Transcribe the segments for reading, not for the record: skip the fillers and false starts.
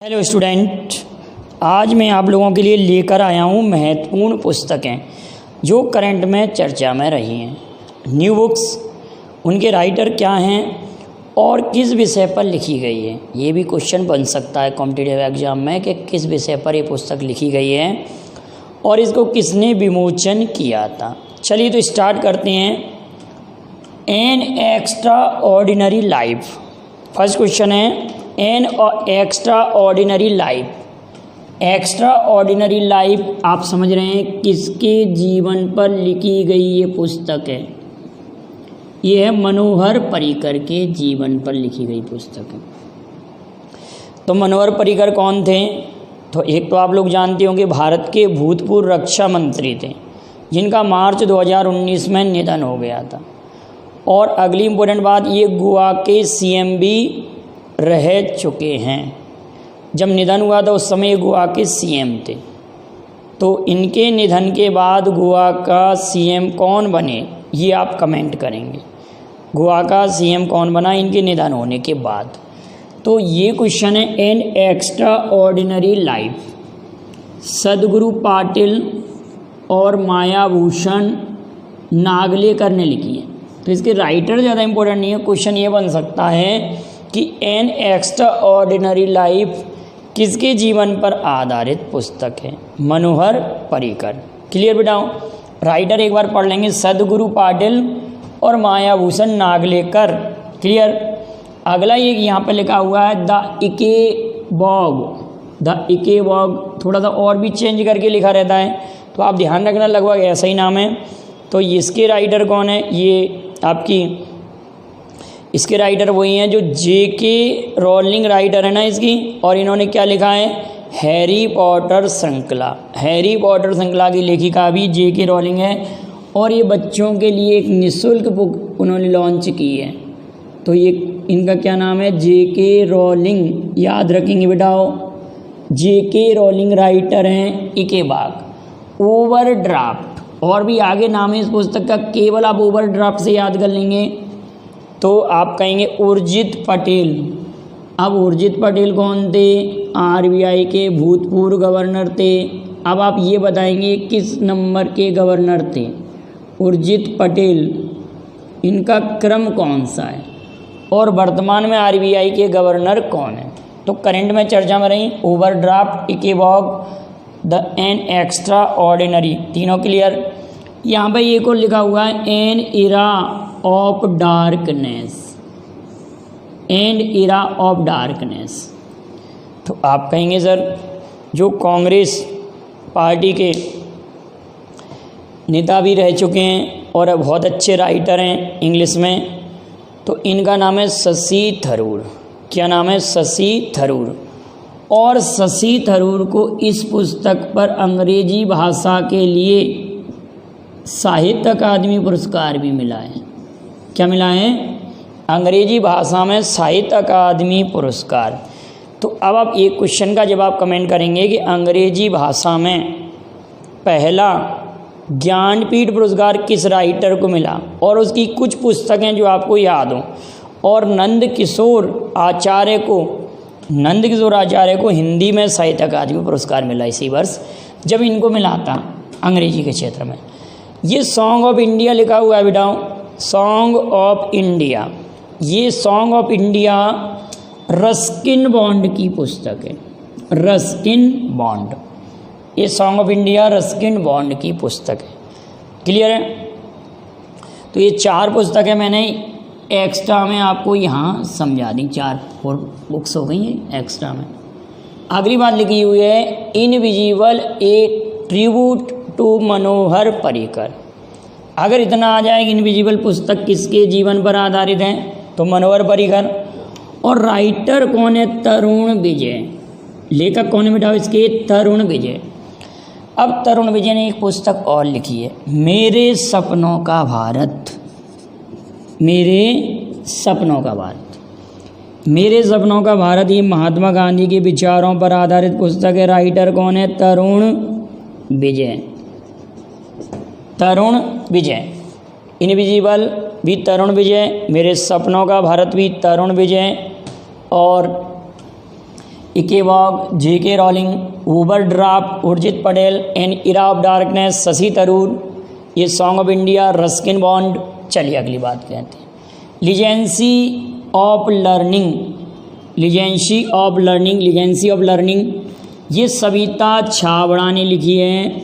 Hello student, आज मैं आप लोगों के लिए लेकर आया हूँ महत्वपूर्ण पुस्तकें जो करंट में चर्चा में रही हैं। न्यू बुक्स, उनके राइटर क्या हैं और किस विषय पर लिखी गई है। ये भी क्वेश्चन बन सकता है कॉम्पिटिटिव एग्जाम में कि किस विषय पर ये पुस्तक लिखी गई है और इसको किसने विमोचन किया था। चलिए तो स्टार्ट करते हैं। An extraordinary life. First question है an extraordinary life. Extraordinary life आप समझ रहे हैं किसके जीवन पर लिखी गई ये पुस्तक है। ये है मनोहर पर्रिकर के जीवन पर लिखी गई पुस्तक है। तो मनोहर पर्रिकर कौन थे? तो एक तो आप लोग जानते होंगे भारत के भूतपूर्व रक्षा मंत्री थे जिनका मार्च 2019 में निधन हो गया था। और अगली इम्पोर्टेंट बात, ये गोवा के सीएम भी रह चुके हैं। जब निधन हुआ था उस समय गोवा के सीएम थे। तो इनके निधन के बाद गोवा का सीएम कौन बने ये आप कमेंट करेंगे। गोवा का सीएम कौन बना इनके निधन होने के बाद? तो ये क्वेश्चन है एन एक्स्ट्रा ऑर्डिनरी लाइफ। सदगुरु पाटिल और मायाभूषण नागलेकर ने लिखी है। तो इसके राइटर ज़्यादा इंपॉर्टेंट नहीं है। क्वेश्चन ये बन सकता है कि एन एक्स्ट्रा ऑर्डिनरी लाइफ किसके जीवन पर आधारित पुस्तक है? मनोहर पर्रिकर। क्लियर बेटाओ? राइटर एक बार पढ़ लेंगे, सदगुरु पाटिल और मायाभूषण नागलेकर। क्लियर? अगला ये यहाँ पर लिखा हुआ है द इकेबॉग। द इकेबॉग थोड़ा सा और भी चेंज करके लिखा रहता है, तो आप ध्यान रखना लगभग ऐसा ही नाम है। तो इसके राइटर कौन है? ये आपकी इसके राइटर वही हैं जो जेके रोलिंग राइटर है ना इसकी। और इन्होंने क्या लिखा है? हैरी पॉटर श्रृंखला। हैरी पॉटर श्रृंखला की लेखिका भी जेके रोलिंग है। और ये बच्चों के लिए एक निःशुल्क बुक उन्होंने लॉन्च की है। तो ये इनका क्या नाम है? जेके रोलिंग। याद रखेंगे बेटाओ, जेके रोलिंग राइटर हैं इकेबाग। ओवरड्राफ्ट और भी आगे नाम है इस पुस्तक का, केवल आप ओवरड्राफ्ट से याद कर लेंगे तो आप कहेंगे उर्जित पटेल। अब उर्जित पटेल कौन थे? आरबीआई के भूतपूर्व गवर्नर थे। अब आप ये बताएंगे किस नंबर के गवर्नर थे उर्जित पटेल, इनका क्रम कौन सा है, और वर्तमान में आरबीआई के गवर्नर कौन है। तो करंट में चर्चा में रही overdraft, Ickabog, the an extraordinary, तीनों क्लियर। यहाँ पर एक और लिखा हुआ है an era of darkness. And era of darkness. तो आप कहेंगे सर जो कांग्रेस पार्टी के नेता भी रह चुके हैं और बहुत अच्छे राइटर हैं इंग्लिश में, तो इनका नाम है शशि थरूर। क्या नाम है? शशि थरूर। और शशि थरूर को इस पुस्तक पर अंग्रेजी भाषा के लिए साहित्य अकादमी पुरस्कार भी मिला है। क्या मिला है? अंग्रेजी भाषा में साहित्य अकादमी पुरस्कार। तो अब आप एक क्वेश्चन का जवाब कमेंट करेंगे कि अंग्रेजी भाषा में पहला ज्ञानपीठ पुरस्कार किस राइटर को मिला, और उसकी कुछ पुस्तकें जो आपको याद हों। और नंद किशोर आचार्य को हिंदी में साहित्य अकादमी पुरस्कार मिला इसी वर्ष, जब इनको मिला था अंग्रेजी के क्षेत्र में। ये सॉन्ग ऑफ इंडिया लिखा हुआ है बेटाओ, सॉन्ग ऑफ इंडिया। ये song of India Ruskin bond की पुस्तक है। रस्किन बॉन्ड, ये song of India Ruskin bond की पुस्तक है। क्लियर है? तो ये चार पुस्तकें मैंने एक्स्ट्रा में आपको यहाँ समझा दी। 4 बुक्स हो गई हैं एक्स्ट्रा में। अगली बात लिखी हुई है invisible A tribute to Manohar Parrikar. अगर इतना आ जाए कि इनविजिबल पुस्तक किसके जीवन पर आधारित है, तो मनोहर पर्रिकर। और राइटर कौन है? तरुण विजय। लेखक कौन है बेटा इसके? तरुण विजय। अब तरुण विजय ने एक पुस्तक और लिखी है, मेरे सपनों का भारत। मेरे सपनों का भारत। मेरे सपनों का भारत ये महात्मा गांधी के विचारों पर आधारित पुस्तक है। राइटर कौन है? तरुण विजय। तरुण विजय। इनविजिबल भी तरुण विजय, मेरे सपनों का भारत भी तरुण विजय, और इकेवॉक, JK Rowling, overdraft, Urjit Patel, an era of darkness, Shashi Tharoor, ये song of India, Ruskin Bond. चलिए अगली बात कहते हैं, legacy of learning, legacy of learning, legacy of learning ये सविता छाबड़ा ने लिखी है,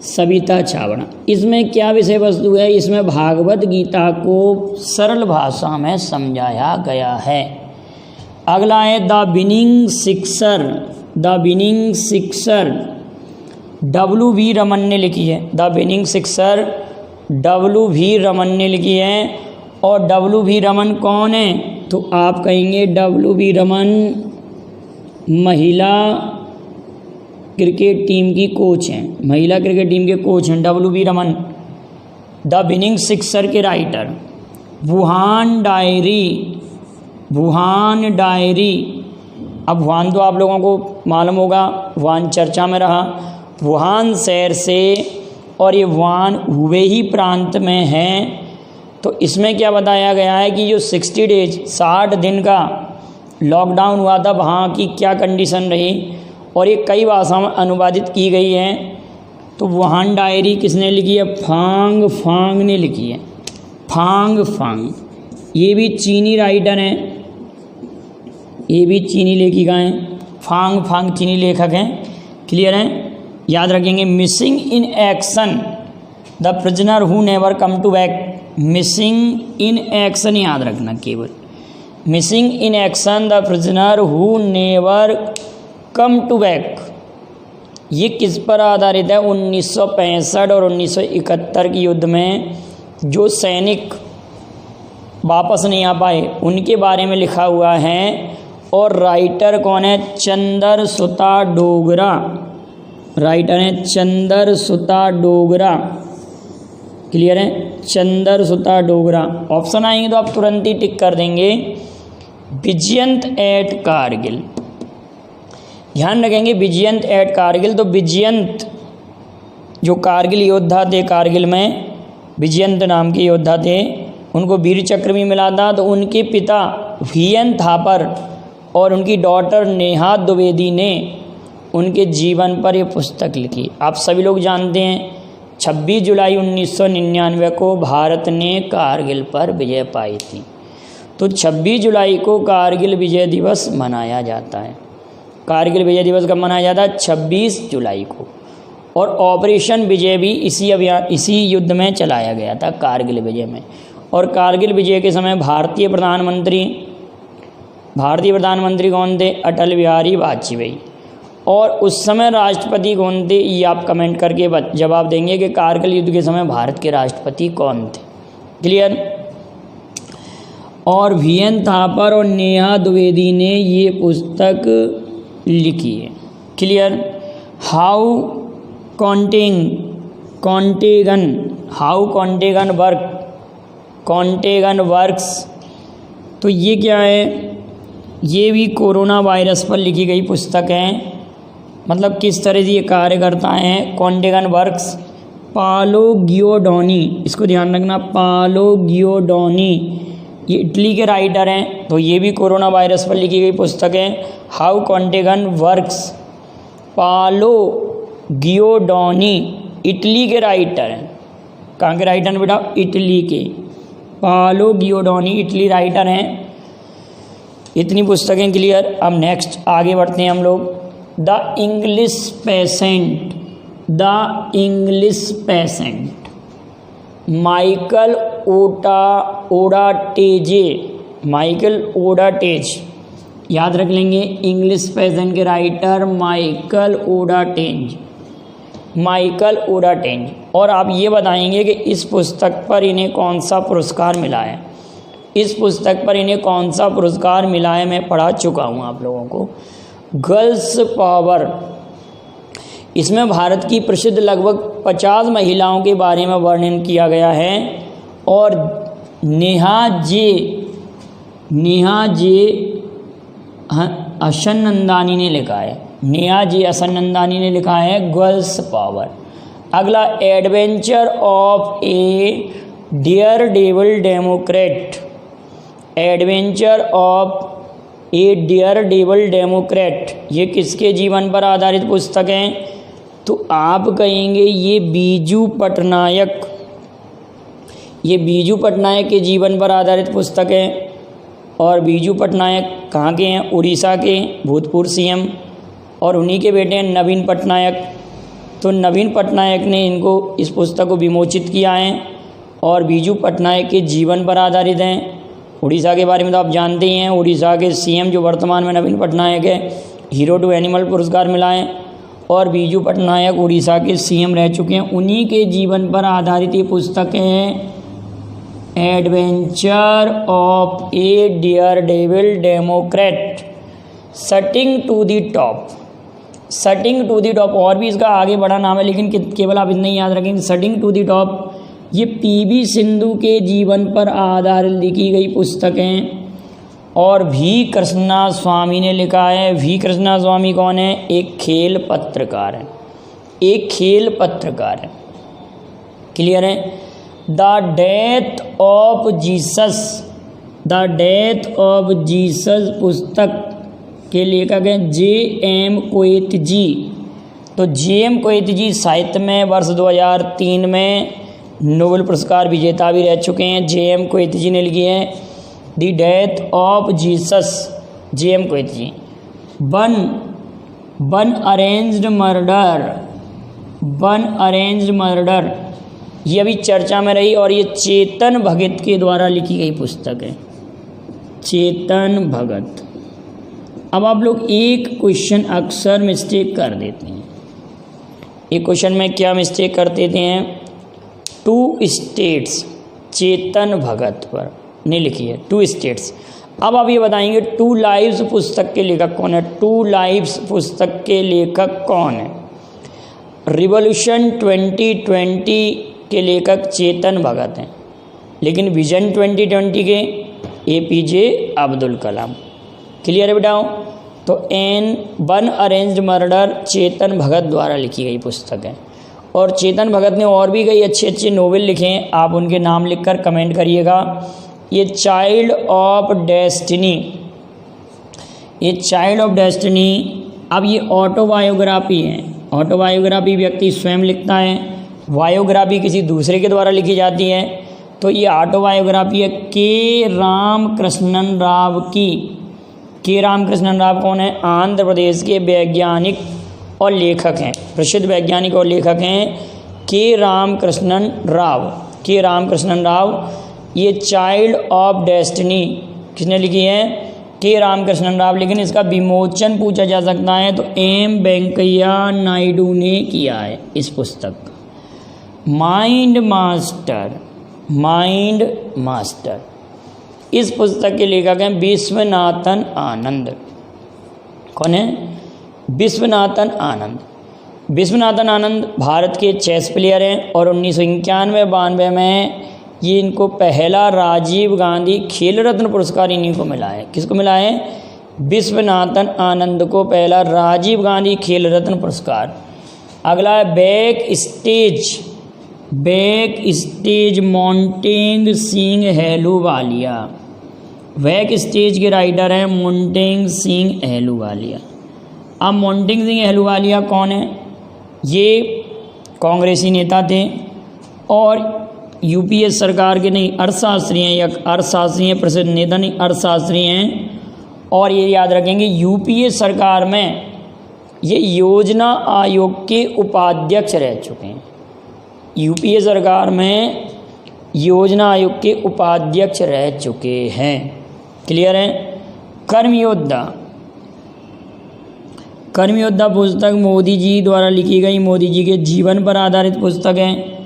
सविता छाबड़ा। इसमें क्या विषय वस्तु है, इसमें भागवत गीता को सरल भाषा में समझाया गया है। अगला है the winning sixer, the winning sixer W.V. Raman ने लिखी है, the winning sixer W.V. Raman ने लिखी है। और W.V. रमन कौन है, तो आप कहेंगे W.V. रमन महिला क्रिकेट टीम की कोच हैं, महिला क्रिकेट टीम के कोच हैं W.V. Raman. The winning sixer के writer Wuhan diary, Wuhan diary. अब वुहान तो आप लोगों को मालूम होगा, वुहान चर्चा में रहा, वुहान शहर से, और ये वुहान हुबेई प्रांत में है। तो इसमें क्या बताया गया है कि जो 60 डेज 60 दिन का लॉकडाउन हुआ था, वहाँ की क्या कंडीशन रही, और ये कई भाषाओं में अनुवादित की गई है। तो वुहान डायरी किसने लिखी है, फांग फांग ने लिखी है, फांग फांग। ये भी चीनी राइटर हैं, ये भी चीनी लेखिका हैं, फांग फांग चीनी लेखक हैं। क्लियर हैं, याद रखेंगे। Missing in action the prisoner who never come to back, missing in action याद रखना केवल, missing in action the prisoner who never come to back. ये किस पर आधारित है, 1965 और 1971 के युद्ध में जो सैनिक वापस नहीं आ पाए उनके बारे में लिखा हुआ है। और राइटर कौन है, चंदर सुता डोगरा, राइटर हैं चंदर सुता डोगरा। क्लियर है, चंदर सुता डोगरा। ऑप्शन आएंगे तो आप तुरंत ही टिक कर देंगे। विजयंत एट कारगिल, ध्यान रखेंगे विजयंत एट कारगिल। तो विजयंत जो कारगिल योद्धा थे, कारगिल में विजयंत नाम के योद्धा थे, उनको वीर चक्र भी मिला था। तो उनके पिता वीएन थापर और उनकी डॉटर नेहा द्विवेदी ने उनके जीवन पर ये पुस्तक लिखी। आप सभी लोग जानते हैं 26 जुलाई 1999 को भारत ने कारगिल पर विजय पाई थी। तो 26 जुलाई को कारगिल विजय दिवस मनाया जाता है। कारगिल विजय दिवस कब मनाया जाता है, 26 जुलाई को। और ऑपरेशन विजय भी इसी युद्ध में चलाया गया था, कारगिल विजय में। और कारगिल विजय के समय भारतीय प्रधानमंत्री कौन थे, अटल बिहारी वाजपेयी। और उस समय राष्ट्रपति कौन थे, ये आप कमेंट करके जवाब देंगे कि कारगिल युद्ध के समय भारत के राष्ट्रपति कौन थे। क्लियर। और वीएन थापर और नेहा द्विवेदी ने ये पुस्तक लिखी है। क्लियर। हाउ कॉन्टेगन वर्क्स, तो ये क्या है, ये भी कोरोना वायरस पर लिखी गई पुस्तक है। मतलब किस तरह से ये कार्य करता है। कॉन्टेगन वर्क्स, पालो गियोडोनी, इसको ध्यान रखना, पालो गियोडोनी ये इटली के राइटर हैं। तो ये भी कोरोना वायरस पर लिखी गई पुस्तक है। हाउ कॉन्टेगन वर्क्स, पालो गियोडोनी इटली के राइटर हैं। कहाँ के राइटर हैं बेटा, इटली के। पालो गियोडोनी इटली राइटर हैं। इतनी पुस्तकें क्लियर। अब नेक्स्ट आगे बढ़ते हैं हम लोग। The English patient, the English patient, Michael Ondaatje, Michael Ondaatje, याद रख लेंगे। इंग्लिश पेशेंट के writer Michael Ondaatje, Michael Ondaatje. और आप ये बताएंगे कि इस पुस्तक पर इन्हें कौन सा पुरस्कार मिला है। इस पुस्तक पर इन्हें कौन सा पुरस्कार मिला है, मैं पढ़ा चुका हूँ आप लोगों को। गर्ल्स पावर, इसमें भारत की प्रसिद्ध लगभग 50 महिलाओं के बारे में वर्णन किया गया है। और नेहा जे असनंदानी ने लिखा है, नेहा जे असनंदानी ने लिखा है गर्ल्स पावर। अगला, adventure of a daredevil democrat, adventure of a daredevil democrat, ये किसके जीवन पर आधारित पुस्तक है? तो आप कहेंगे ये बीजू पटनायक, ये बीजू पटनायक के जीवन पर आधारित पुस्तक है। और बीजू पटनायक कहाँ के हैं? उड़ीसा के भूतपूर्व सीएम, और उन्हीं के बेटे हैं नवीन पटनायक। तो नवीन पटनायक ने इनको इस पुस्तक को विमोचित किया है और बीजू पटनायक के जीवन पर आधारित हैं। उड़ीसा के बारे में तो आप जानते ही हैं, उड़ीसा के सीएम जो वर्तमान में नवीन पटनायक है, हीरो टू एनिमल पुरस्कार मिला है, और बीजू पटनायक उड़ीसा के सीएम रह चुके हैं। उन्हीं के जीवन पर आधारित ये पुस्तक है adventure of a daredevil democrat sitting to the top. Sitting to the top, और भी इसका आगे बड़ा नाम है, लेकिन केवल आप इतना ही याद रखेंगे, सटिंग टू द टॉप ये पीवी सिंधु के जीवन पर आधारित लिखी गई पुस्तक हैं। और वी कृष्णा स्वामी ने लिखा है। वी कृष्णा स्वामी कौन है? एक खेल पत्रकार है, एक खेल पत्रकार है। क्लियर है? The death of Jesus, the death of Jesus पुस्तक के लेखक हैं जे.एम. कोएत्जी। तो जे.एम. कोएत्जी साहित्य में वर्ष 2003 में नोबेल पुरस्कार विजेता भी रह चुके हैं। जे.एम. कोएत्जी ने लिखी है the death of Jesus, J M. Coetzee. One arranged murder, one arranged murder ये अभी चर्चा में रही, और ये चेतन भगत के द्वारा लिखी गई पुस्तक है, चेतन भगत। अब आप लोग एक क्वेश्चन अक्सर मिस्टेक कर देते हैं। एक क्वेश्चन में क्या मिस्टेक कर देते हैं? टू स्टेट्स, चेतन भगत पर नहीं लिखी है, टू स्टेट्स। अब आप ये बताएंगे टू लाइव्स पुस्तक के लेखक कौन है? टू लाइव्स पुस्तक के लेखक कौन है? रिवॉल्यूशन 2020 के लेखक चेतन भगत हैं, लेकिन विजन 2020 के APJ अब्दुल कलाम। क्लियर है बेटाओ? तो वन अरेंज्ड मर्डर चेतन भगत द्वारा लिखी गई पुस्तक है। और चेतन भगत ने और भी कई अच्छे अच्छे नोवेल लिखे हैं, आप उनके नाम लिखकर कमेंट करिएगा। ये चाइल्ड ऑफ डेस्टिनी, ये चाइल्ड ऑफ डेस्टिनी, अब ये ऑटोबायोग्राफी है। ऑटोबायोग्राफी व्यक्ति स्वयं लिखता है, बायोग्राफी किसी दूसरे के द्वारा लिखी जाती है। तो ये ऑटोबायोग्राफी है के रामकृष्णन राव की। के रामकृष्णन राव कौन है? आंध्र प्रदेश के वैज्ञानिक और लेखक हैं, प्रसिद्ध वैज्ञानिक और लेखक हैं के रामकृष्णन राव। के रामकृष्णन राव। ये चाइल्ड ऑफ डेस्टिनी किसने लिखी है? के रामकृष्णन राव। लेकिन इसका विमोचन पूछा जा सकता है तो एम वेंकैया नायडू ने किया है इस पुस्तक का। माइंड मास्टर, माइंड मास्टर, इस पुस्तक के लेखक हैं विश्वनाथन आनंद। कौन है? विश्वनाथन आनंद। विश्वनाथन आनंद भारत के चेस प्लेयर हैं और 1991-92 में ये इनको पहला राजीव गांधी खेल रत्न पुरस्कार इन्हीं को मिला है। किसको मिला है? विश्वनाथन आनंद को पहला राजीव गांधी खेल रत्न पुरस्कार। अगला है back stage, back stage Montague Singh Ahluwalia. Back stage के राइटर हैं मोंटेग सिंह अहलूवालिया। अब मोंटेग सिंह अहलूवालिया कौन है? ये कांग्रेसी नेता थे और यूपीएस सरकार के नहीं, अर्थशास्त्री हैं, या अर्थशास्त्री हैं, प्रसिद्ध नेता नहीं, अर्थशास्त्री हैं। और ये याद रखेंगे यूपीएस सरकार में ये योजना आयोग के उपाध्यक्ष रह चुके हैं। यूपीए सरकार में योजना आयोग के उपाध्यक्ष रह चुके हैं। क्लियर है? कर्मयोद्धा, कर्मयोद्धा पुस्तक मोदी जी द्वारा लिखी गई, मोदी जी के जीवन पर आधारित पुस्तक है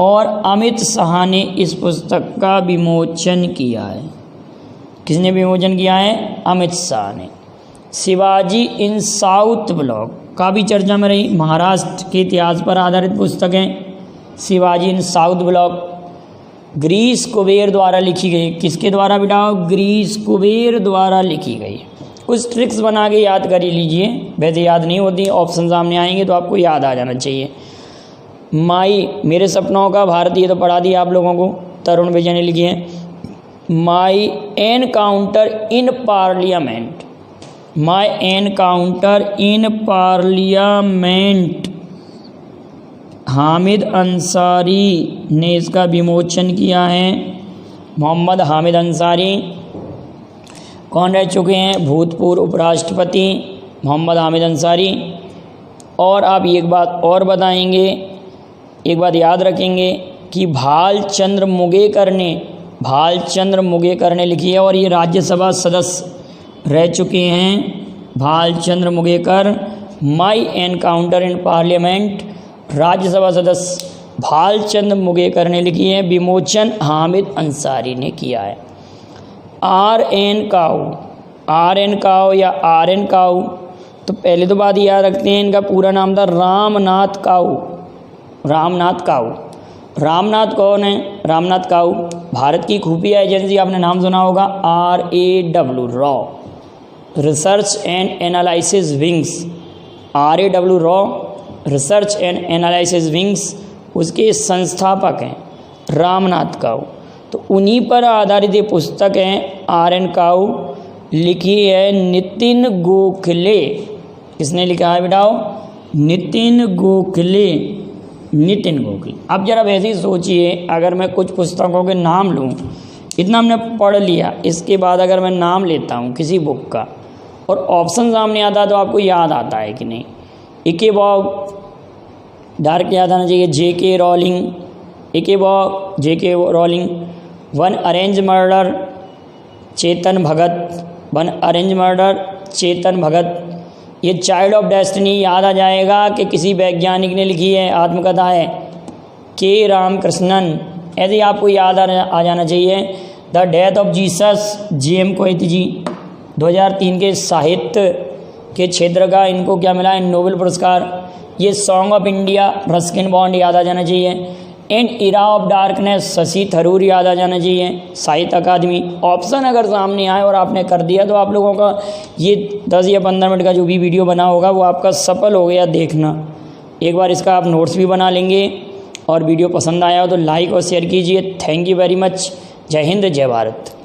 और अमित शाह ने इस पुस्तक का विमोचन किया है। किसने विमोचन किया है? अमित शाह ने। शिवाजी इन साउथ ब्लॉक का भी चर्चा में रही, महाराष्ट्र के इतिहास पर आधारित पुस्तक है शिवाजी इन साउथ ब्लॉक। ग्रीस कुबेर द्वारा लिखी गई। किसके द्वारा बिठाओ? ग्रीस कुबेर द्वारा लिखी गई। कुछ ट्रिक्स बना के याद कर ही लीजिए, वैसे याद नहीं होती, ऑप्शन सामने आएंगे तो आपको याद आ जाना चाहिए। माई मेरे सपनों का भारत, ये तो पढ़ा दिया आप लोगों को, तरुण विजय ने लिखी है। My encounter in parliament, my encounter in parliament, Hamid Ansari ने इसका विमोचन किया है। मोहम्मद हामिद अंसारी कौन रह चुके हैं? भूतपूर्व उपराष्ट्रपति मोहम्मद हामिद अंसारी। और आप एक बात और बताएंगे, एक बात याद रखेंगे कि भालचंद्र मुगेकर ने लिखी है और ये राज्यसभा सदस्य रह चुके हैं। भालचंद्र मुगेकर, माई एनकाउंटर इन पार्लियामेंट, राज्यसभा सदस्य भालचंद्र मुगेकर ने लिखी है, विमोचन हामिद अंसारी ने किया है। आर एन काऊ या आर एन काऊ, तो पहले तो बात याद रखते हैं इनका पूरा नाम था रामनाथ काऊ। रामनाथ कौन है? रामनाथ काऊ भारत की खुफिया एजेंसी, आपने नाम सुना होगा, RAW, raw research and analysis wings, RAW raw research and analysis wings, उसके संस्थापक हैं रामनाथ काऊ। तो उन्हीं पर आधारित ये पुस्तक है आर एन काऊ, लिखी है नितिन गोखले। किसने लिखा है बेटाओ? नितिन गोखले। अब जरा वैसे ही सोचिए, अगर मैं कुछ पुस्तकों के नाम लूँ, इतना हमने पढ़ लिया, इसके बाद अगर मैं नाम लेता हूँ किसी बुक का और ऑप्शन सामने आता है तो आपको याद आता है कि नहीं? इके बॉग, डायरेक्ट याद आना चाहिए, JK Rowling, Ickabog, JK Rowling. One arrange murder Chetan Bhagat, ये चाइल्ड ऑफ डेस्टिनी याद आ जाएगा कि किसी वैज्ञानिक ने लिखी है, आत्मकथा है, K रामकृष्णन। ऐसे ही आपको याद आ जाना चाहिए। The death of Jesus, JM कोएती जी, 2003 के साहित्य के क्षेत्र का इनको क्या मिला है? नोबेल पुरस्कार। ये song of India, Ruskin bond याद आ जाना चाहिए। N era of darkness, Shashi Tharoor याद आ जाना चाहिए, साहित्य अकादमी। ऑप्शन अगर सामने आए और आपने कर दिया तो आप लोगों का ये 10 या 15 मिनट का जो भी वीडियो बना होगा वो आपका सफल हो गया। देखना एक बार, इसका आप नोट्स भी बना लेंगे। और वीडियो पसंद आया हो तो लाइक और शेयर कीजिए। Thank you very much. जय हिंद, जय भारत।